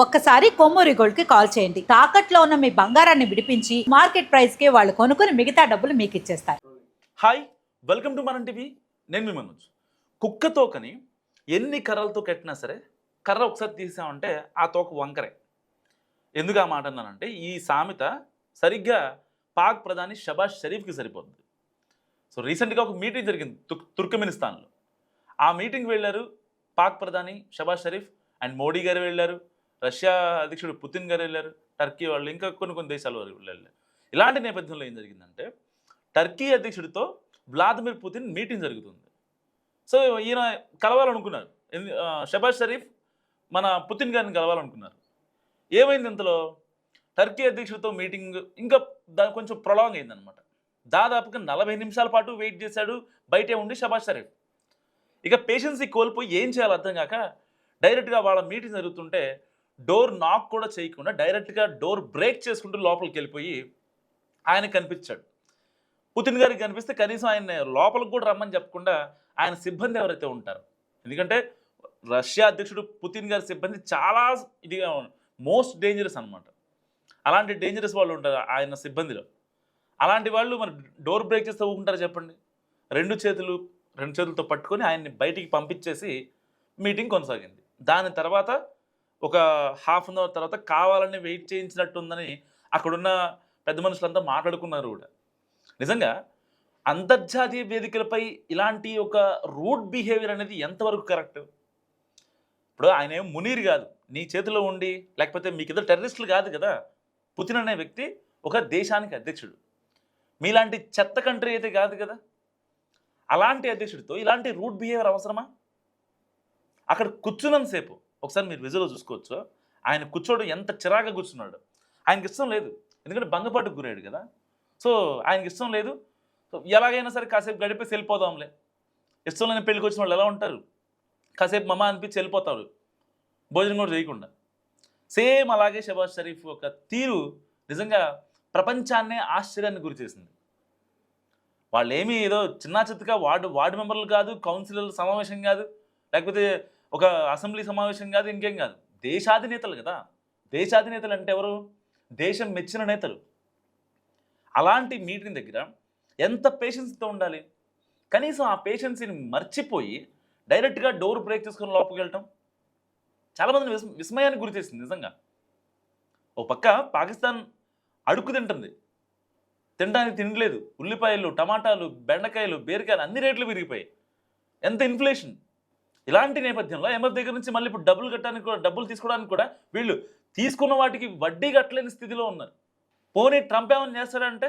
ఒక్కసారి కొమ్మూరి గోల్డ్ కి కాల్ చేయండి. తాకట్లో ఉన్న మీ బంగారాన్ని విడిపించి మార్కెట్ ప్రైస్ కి వాళ్ళు కొనుక్కుని మిగతా డబ్బులు మీకు ఇచ్చేస్తారు. హాయ్, వెల్కమ్ టు మనం టీవీ. నేను మీ మనోజ్. కుక్క తోకని ఎన్ని కర్రలతో కట్టినా సరే కర్ర ఒకసారి తీసామంటే ఆ తోక వంకరే. ఎందుకు ఆ మాట అన్నానంటే ఈ సామెత సరిగ్గా పాక్ ప్రధాని షబాజ్ షరీఫ్కి సరిపోతుంది. సో రీసెంట్గా ఒక మీటింగ్ జరిగింది తుర్కమెనిస్తాన్లో. ఆ మీటింగ్కి వెళ్ళారు పాక్ ప్రధాని షబాజ్ షరీఫ్ అండ్ మోడీ గారు వెళ్ళారు, రష్యా అధ్యక్షుడు పుతిన్ గారు వెళ్ళారు, టర్కీ వాళ్ళు, ఇంకా కొన్ని దేశాల వారు వెళ్ళారు. ఇలాంటి నేపథ్యంలో ఏం జరిగిందంటే టర్కీ అధ్యక్షుడితో వ్లాదిమిర్ పుతిన్ మీటింగ్ జరుగుతుంది. సో ఈయన కలవాలనుకున్నారు, షబాజ్ షరీఫ్ మన పుతిన్ గారిని కలవాలనుకున్నారు. ఏమైంది ఇంతలో టర్కీ అధ్యక్షుడితో మీటింగ్ ఇంకా కొంచెం ప్రొలాంగ్ అయిందనమాట. దాదాపుగా 40 నిమిషాల పాటు వెయిట్ చేశాడు బయటే ఉండి షబాజ్ షరీఫ్. ఇక పేషెన్సీ కోల్పోయి ఏం చేయాలో అర్థం కాక డైరెక్ట్గా వాళ్ళ మీటింగ్ జరుగుతుంటే డోర్ నాక్ కూడా చేయకుండా డైరెక్ట్గా డోర్ బ్రేక్ చేసుకుంటూ లోపలికి వెళ్ళిపోయి ఆయన కనిపించాడు. పుతిన్ గారికి కనిపిస్తే కనీసం ఆయన లోపలికి కూడా రమ్మని చెప్పకుండా ఆయన సిబ్బంది ఎవరైతే ఉంటారో, ఎందుకంటే రష్యా అధ్యక్షుడు పుతిన్ గారి సిబ్బంది చాలా ఇదిగా మోస్ట్ డేంజరస్ అనమాట. అలాంటి డేంజరస్ వాళ్ళు ఉంటారు ఆయన సిబ్బందిలో. అలాంటి వాళ్ళు మరి డోర్ బ్రేక్ చేస్తే ఊకుంటారు చెప్పండి. రెండు చేతులతో పట్టుకొని ఆయన్ని బయటికి పంపించేసి మీటింగ్ కొనసాగింది. దాని తర్వాత ఒక హాఫ్ అన్ అవర్ తర్వాత కావాలని వెయిట్ చేయించినట్టుందని అక్కడున్న పెద్ద మనుషులంతా మాట్లాడుకున్నారు కూడా. నిజంగా అంతర్జాతీయ వేదికలపై ఇలాంటి ఒక రూడ్ బిహేవియర్ అనేది ఎంతవరకు కరెక్ట్? ఇప్పుడు ఆయన ఏం మునీర్ కాదు, నీ చేతిలో ఉండి, లేకపోతే మీకు ఇద్దరు టెర్రరిస్టులు కాదు కదా. పుతిన్ అనే వ్యక్తి ఒక దేశానికి అధ్యక్షుడు, మీలాంటి చెత్త కంట్రీ అయితే కాదు కదా. అలాంటి అధ్యక్షుడితో ఇలాంటి రూడ్ బిహేవియర్ అవసరమా? అక్కడ కూర్చున్నంతసేపు ఒకసారి మీరు విజువల్లో చూసుకోవచ్చు, ఆయన కూర్చోవడం ఎంత చిరాగా కూర్చున్నాడు. ఆయనకి ఇష్టం లేదు, ఎందుకంటే భంగపాటుకు గురయ్యాడు కదా. సో ఆయనకి ఇష్టం లేదు. సో ఎలాగైనా సరే కాసేపు గడిపేసి వెళ్ళిపోదాంలే. ఇష్టం లేని పెళ్ళికి వచ్చిన వాళ్ళు ఎలా ఉంటారు, కాసేపు మమ్మ అనిపించి వెళ్ళిపోతారు, భోజనం కూడా చేయకుండా. సేమ్ అలాగే షబాజ్ షరీఫ్ ఒక తీరు నిజంగా ప్రపంచాన్నే ఆశ్చర్యాన్ని గురి చేసింది. వాళ్ళు ఏమీ ఏదో చిన్న చిత్తగా వార్డు మెంబర్లు కాదు, కౌన్సిలర్ల సమావేశం కాదు, లేకపోతే ఒక అసెంబ్లీ సమావేశం కాదు, ఇంకేం కాదు, దేశాధినేతలు కదా. దేశాధినేతలు అంటే ఎవరు? దేశం మెచ్చిన నేతలు. అలాంటి మీటింగ్ దగ్గర ఎంత పేషెన్స్తో ఉండాలి? కనీసం ఆ పేషెన్సీని మర్చిపోయి డైరెక్ట్గా డోర్ బ్రేక్ చేసుకుని లోపలికి వెళ్ళటం చాలామందిని విస్మయానికి గురి చేసింది నిజంగా. ఓ పక్క పాకిస్తాన్ అడుక్కు తింటుంది, తినడానికి తినలేదు. ఉల్లిపాయలు, టమాటాలు, బెండకాయలు, బీరకాయలు అన్ని రేట్లు పెరిగిపోయాయి. ఎంత ఇన్ఫ్లేషన్. ఇలాంటి నేపథ్యంలో ఎంఎఫ్ దగ్గర నుంచి మళ్ళీ ఇప్పుడు డబ్బులు తీసుకోవడానికి కూడా వీళ్ళు తీసుకున్న వాటికి వడ్డీ కట్టలేని స్థితిలో ఉన్నారు. పోనీ ట్రంప్ ఏమైనా చేస్తాడంటే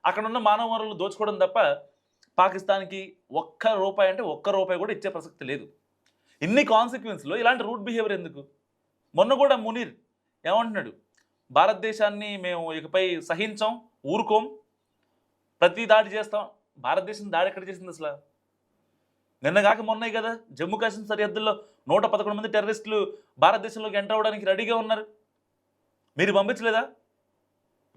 అక్కడ ఉన్న మానవ వనరులు దోచుకోవడం తప్ప పాకిస్తాన్కి ఒక్క రూపాయి కూడా ఇచ్చే ప్రసక్తి లేదు. ఇన్ని కాన్సిక్వెన్స్లో ఇలాంటి రూట్ బిహేవియర్ ఎందుకు? మొన్న కూడా మునీర్ ఏమంటున్నాడు, భారతదేశాన్ని మేము ఇకపై సహించాం, ఊరుకోం, ప్రతి దాడి చేస్తాం. భారతదేశం దాడి ఎక్కడ చేసింది అసలు? నిన్నగాక మొన్నయి కదా జమ్మూ కాశ్మీర్ సరిహద్దుల్లో 111 మంది టెర్రరిస్టులు భారతదేశంలోకి ఎంటర్ అవ్వడానికి రెడీగా ఉన్నారు. మీరు పంపించలేదా?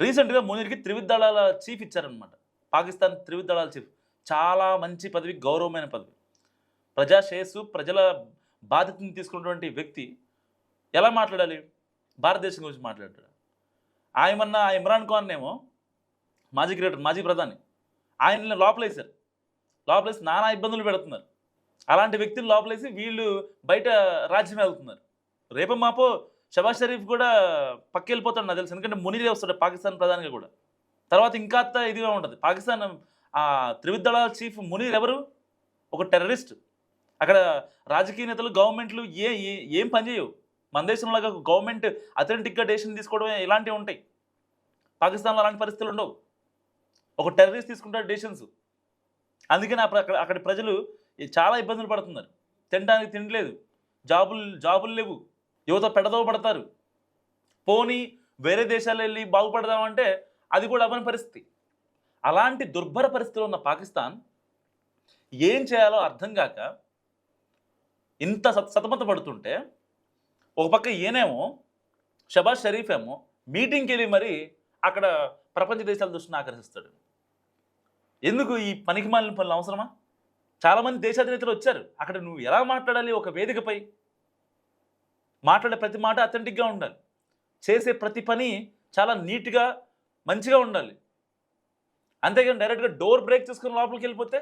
రీసెంట్గా మునీర్కి త్రివిధ దళాల చీఫ్ ఇచ్చారనమాట. పాకిస్తాన్ త్రివిధ దళాల చీఫ్ చాలా మంచి పదవి, గౌరవమైన పదవి. ప్రజా శ్రేయస్సు, ప్రజల బాధ్యతను తీసుకున్నటువంటి వ్యక్తి ఎలా మాట్లాడాలి? భారతదేశం గురించి మాట్లాడాడు. ఆయమన్నా ఇమ్రాన్ ఖాన్ ఏమో మాజీ ప్రధాని, ఆయన్ని లోపలేసి నానా ఇబ్బందులు పెడుతున్నారు. అలాంటి వ్యక్తులు లోపలేసి వీళ్ళు బయట రాజ్యం వెళ్తున్నారు. రేపు మాపో షబాజ్ షరీఫ్ కూడా పక్కెళ్ళిపోతాడు నాకు తెలుసు, ఎందుకంటే మునీరే వస్తాడు పాకిస్తాన్ ప్రధానిగా కూడా. తర్వాత ఇంకా ఇదిగా ఉంటుంది. పాకిస్తాన్ త్రివిధ దళాల చీఫ్ మునీర్ ఎవరు? ఒక టెర్రరిస్ట్. అక్కడ రాజకీయ నేతలు, గవర్నమెంట్లు ఏం పనిచేయవు. మన దేశంలాగా గవర్నమెంట్ అథెంటిక్గా డెసిషన్ తీసుకోవడం ఇలాంటివి ఉంటాయి. పాకిస్తాన్లో అలాంటి పరిస్థితులు ఉండవు. ఒక టెర్రరిస్ట్ తీసుకుంటారు డెసిషన్స్. అందుకని అక్కడి ప్రజలు చాలా ఇబ్బందులు పడుతున్నారు. తినడానికి తినలేదు, జాబులు లేవు, యువత పెడదవ పడతారు. పోనీ వేరే దేశాలు వెళ్ళి బాగుపడదామంటే అది కూడా అవ్వని పరిస్థితి. అలాంటి దుర్భర పరిస్థితిలో ఉన్న పాకిస్తాన్ ఏం చేయాలో అర్థం కాక ఇంత సతమత పడుతుంటే, ఒక పక్క ఈయనేమో షబాజ్ షరీఫ్ ఏమో మీటింగ్కి వెళ్ళి మరి అక్కడ ప్రపంచ దేశాల దృష్టిని ఆకర్షిస్తాడు. ఎందుకు ఈ పనికిమాలిన పనులు అవసరమా? చాలామంది దేశాధినేతలు వచ్చారు. అక్కడ నువ్వు ఎలా మాట్లాడాలి ఒక వేదికపై? మాట్లాడే ప్రతి మాట అథెంటిక్గా ఉండాలి, చేసే ప్రతి పని చాలా నీట్గా మంచిగా ఉండాలి. అంతేగాని డైరెక్ట్గా డోర్ బ్రేక్ చేసుకుని లోపలికి వెళ్ళిపోతే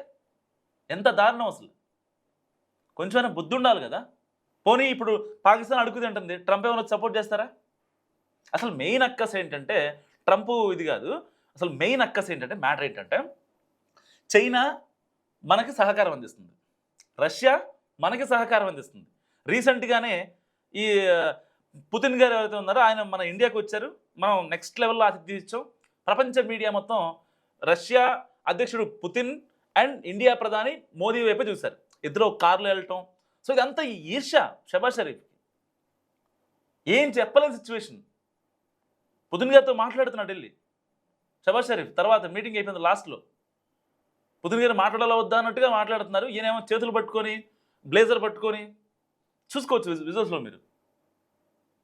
ఎంత దారుణం అసలు. కొంచెమైనా బుద్ధి ఉండాలి కదా. పోనీ ఇప్పుడు పాకిస్తాన్ అడుగుతుంది అంటుంది, ట్రంప్ ఏమైనా సపోర్ట్ చేస్తారా? అసలు మెయిన్ అక్కస్ ఏంటంటే ట్రంప్ ఇది కాదు, అసలు మెయిన్ అక్కస్ ఏంటంటే మ్యాటర్ ఏంటంటే చైనా మనకి సహకారం అందిస్తుంది, రష్యా మనకి సహకారం అందిస్తుంది. రీసెంట్గానే ఈ పుతిన్ గారు ఎవరైతే ఉన్నారో ఆయన మన ఇండియాకి వచ్చారు, మనం నెక్స్ట్ లెవెల్లో అతిథి ఇచ్చాం. ప్రపంచ మీడియా మొత్తం రష్యా అధ్యక్షుడు పుతిన్ అండ్ ఇండియా ప్రధాని మోదీ వైపే చూశారు, ఇద్దరు కార్లో వెళ్ళటం. సో ఇదంతా ఈ ఈర్ష్య షబాజ్ షరీఫ్. ఏం చెప్పలేని సిచ్యువేషన్. పుతిన్ గారితో మాట్లాడుతున్నాడు వెళ్ళి షబాజ్ షరీఫ్. తర్వాత మీటింగ్ అయిపోయింది, లాస్ట్లో పుతిన్ గారు మాట్లాడాలా వద్దా అన్నట్టుగా మాట్లాడుతున్నారు. ఈయనేమో చేతులు పట్టుకొని బ్లేజర్ పట్టుకొని, చూసుకోవచ్చు విజువల్స్లో మీరు,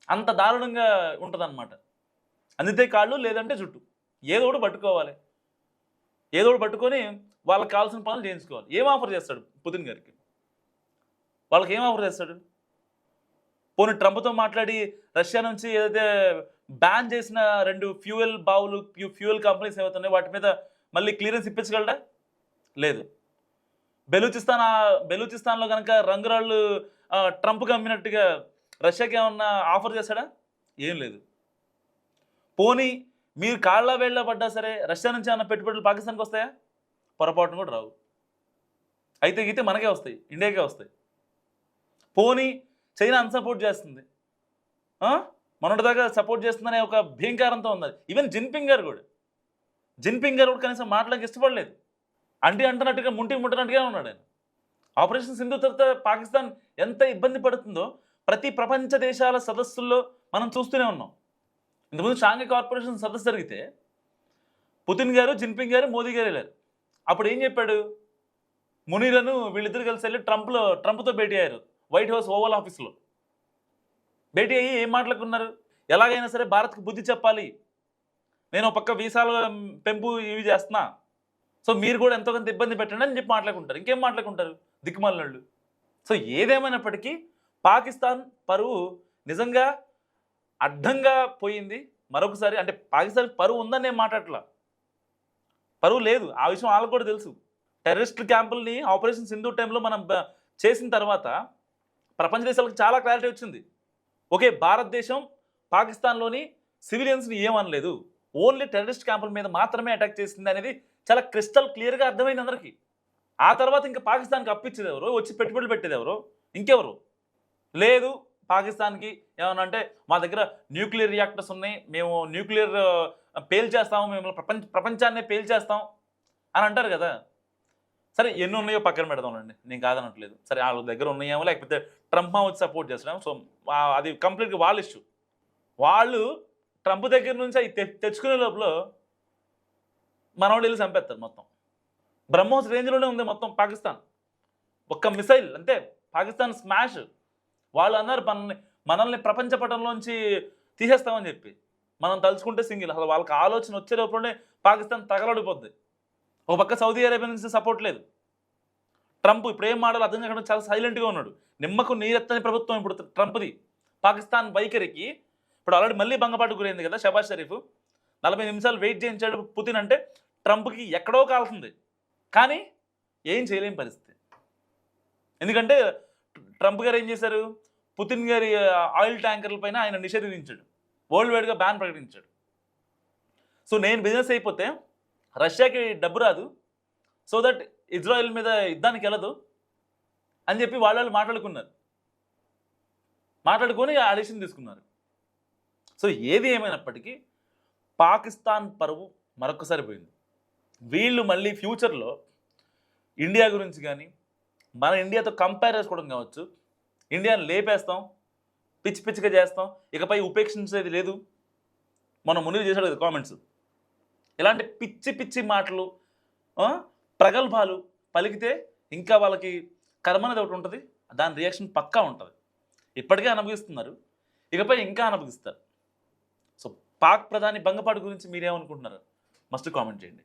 అంత దారుణంగా ఉంటుందన్నమాట. అందితే కాళ్ళు లేదంటే జుట్టు, ఏదో ఒకటి పట్టుకోవాలి, ఏదో ఒకటి పట్టుకొని వాళ్ళకి కావాల్సిన పనులు చేయించుకోవాలి. ఏం ఆఫర్ చేస్తాడు పుతిన్ గారికి? వాళ్ళకి ఏం ఆఫర్ చేస్తాడు? పోనీ ట్రంప్తో మాట్లాడి రష్యా నుంచి ఏదైతే బ్యాన్ చేసిన 2 ఫ్యూయల్ బావులు, ఫ్యూయల్ కంపెనీస్ ఏవైతున్నాయో వాటి మీద మళ్ళీ క్లియరెన్స్ ఇప్పించగలడా? లేదు. బెలూచిస్తాన్లో కనుక రంగురాళ్ళు ట్రంప్కి అమ్మినట్టుగా రష్యాకి ఏమన్నా ఆఫర్ చేశాడా? ఏం లేదు. పోనీ మీరు కాళ్ళ వేళ్ళ పడ్డా సరే రష్యా నుంచి ఏమన్నా పెట్టుబడులు పాకిస్తాన్కి వస్తాయా? పొరపాటును కూడా రావు. అయితే గీతే మనకే వస్తాయి, ఇండియాకే వస్తాయి. పోనీ చైనా అన్సపోర్ట్ చేస్తుంది, మొన్నటిదాకా సపోర్ట్ చేస్తుందనే ఒక భీంకారంతో ఉన్నది. ఈవెన్ జిన్పింగ్ గారు కూడా కనీసం మాట్లాడడానికి ఇష్టపడలేదు. అంటున్నట్టుగా ముట్టనట్టుగా ఉన్నాడు ఆయన. ఆపరేషన్ సింధు తర్వాత పాకిస్తాన్ ఎంత ఇబ్బంది పడుతుందో ప్రతి ప్రపంచ దేశాల సదస్సుల్లో మనం చూస్తూనే ఉన్నాం. ఇంతకుముందు షాంఘై కార్పొరేషన్ సదస్సు జరిగితే పుతిన్ గారు, జిన్పింగ్ గారు, మోదీ గారు వెళ్ళారు. అప్పుడు ఏం చెప్పాడు? మునీరను వీళ్ళిద్దరు కలిసి వెళ్ళి ట్రంప్తో భేటీ అయ్యారు, వైట్ హౌస్ ఓవల్ ఆఫీస్లో భేటీ అయ్యి ఏం మాట్లాడుకున్నారు? ఎలాగైనా సరే భారత్కి బుద్ధి చెప్పాలి, నేను ఒక పక్క వీసాల పెంపు ఇవి చేస్తున్నా, సో మీరు కూడా ఎంతో కొంత ఇబ్బంది పెట్టండి అని చెప్పి మాట్లాడుకుంటారు. ఇంకేం మాట్లాడుకుంటారు దిక్కుమాలినళ్ళు. సో ఏదేమైనప్పటికీ పాకిస్తాన్ పరువు నిజంగా అడ్డంగా పోయింది మరొకసారి. అంటే పాకిస్తాన్ పరువు ఉందని నేను మాట్లాడట్లా, పరువు లేదు, ఆ విషయం వాళ్ళకు కూడా తెలుసు. టెర్రరిస్ట్ క్యాంపుల్ని ఆపరేషన్ సింధు టైంలో మనం చేసిన తర్వాత ప్రపంచ దేశాలకు చాలా క్లారిటీ వచ్చింది. ఓకే, భారతదేశం పాకిస్తాన్లోని సివిలియన్స్ని ఏమనలేదు, ఓన్లీ టెర్రరిస్ట్ క్యాంపుల మీద మాత్రమే అటాక్ చేసింది అనేది చాలా క్రిస్టల్ క్లియర్గా అర్థమైంది అందరికీ. ఆ తర్వాత ఇంకా పాకిస్తాన్కి అప్పించేది ఎవరు, వచ్చి పెట్టుబడులు పెట్టేది ఎవరు? ఇంకెవరు లేదు. పాకిస్తాన్కి ఏమన్నా అంటే మా దగ్గర న్యూక్లియర్ రియాక్టర్స్ ఉన్నాయి, మేము న్యూక్లియర్ పేల్చేస్తాము, మేము ప్రపంచాన్నే పేల్చేస్తాం అని అంటారు కదా. సరే ఎన్ని ఉన్నాయో పక్కన పెడదాంలేండి, నేను కాదనట్లేదు. సరే వాళ్ళ దగ్గర ఉన్నాయేమో, లేకపోతే ట్రంప్ వచ్చి సపోర్ట్ చేస్తున్నాము, సో అది కంప్లీట్గా వాళ్ళ ఇష్యూ. వాళ్ళు ట్రంప్ దగ్గర నుంచి అవి తెచ్చుకునే లోపల మనవాళ్ళు వెళ్ళి చంపేస్తారు. మొత్తం బ్రహ్మోస్ రేంజ్లోనే ఉంది మొత్తం పాకిస్తాన్. ఒక్క మిసైల్ అంతే పాకిస్తాన్ స్మాష్. వాళ్ళు అన్నారు మనల్ని ప్రపంచ పటంలోంచి తీసేస్తామని చెప్పి, మనం తలుచుకుంటే సింగిల్. అసలు వాళ్ళకి ఆలోచన వచ్చే లోపలనే పాకిస్తాన్ తగలడిపోద్ది. ఒక పక్క సౌదీ అరేబియా నుంచి సపోర్ట్ లేదు. ట్రంప్ ఇప్పుడు ఏం మాటలు అర్థం కాకుండా చాలా సైలెంట్గా ఉన్నాడు. నిమ్మకు నీరెత్తని ప్రభుత్వం ఇప్పుడు ట్రంప్ది. పాకిస్తాన్ వైఖరికి ఇప్పుడు ఆల్రెడీ మళ్ళీ భంగపాటు గురైంది కదా షబాజ్ షరీఫ్. 40 నిమిషాలు వెయిట్ చేయించాడు పుతిన్ అంటే ట్రంప్కి ఎక్కడో కాల్సింది, కానీ ఏం చేయలేని పరిస్థితి. ఎందుకంటే ట్రంప్ గారు ఏం చేశారు, పుతిన్ గారి ఆయిల్ ట్యాంకర్ల పైన ఆయన నిషేధించాడు, వరల్డ్ వైడ్గా బ్యాన్ ప్రకటించాడు. సో నేను బిజినెస్ అయిపోతే రష్యాకి డబ్బు రాదు, సో దట్ ఇజ్రాయెల్ మీద యుద్ధానికి వెళ్ళదు అని చెప్పి వాళ్ళు మాట్లాడుకొని ఆ డెసిషన్ తీసుకున్నారు. సో ఏది ఏమైనప్పటికీ పాకిస్తాన్ పరువు మరొకసారి పోయింది. వీళ్ళు మళ్ళీ ఫ్యూచర్లో ఇండియా గురించి కానీ మన ఇండియాతో కంపేర్ చేసుకోవడం కావచ్చు, ఇండియాని లేపేస్తాం, పిచ్చి పిచ్చిగా చేస్తాం, ఇకపై ఉపేక్షించేది లేదు. మనం మునీర్ చేశాడు కదా కామెంట్స్, ఇలాంటి పిచ్చి పిచ్చి మాటలు ప్రగల్భాలు పలికితే ఇంకా వాళ్ళకి కర్మనేది ఒకటి ఉంటుంది, దాని రియాక్షన్ పక్కా ఉంటుంది. ఇప్పటికే అనుభవిస్తున్నారు, ఇకపై ఇంకా అనుభవిస్తారు. సో పాక్ ప్రధాని భంగపాటు గురించి మీరేమనుకుంటున్నారు? మస్ట్ కామెంట్ చేయండి.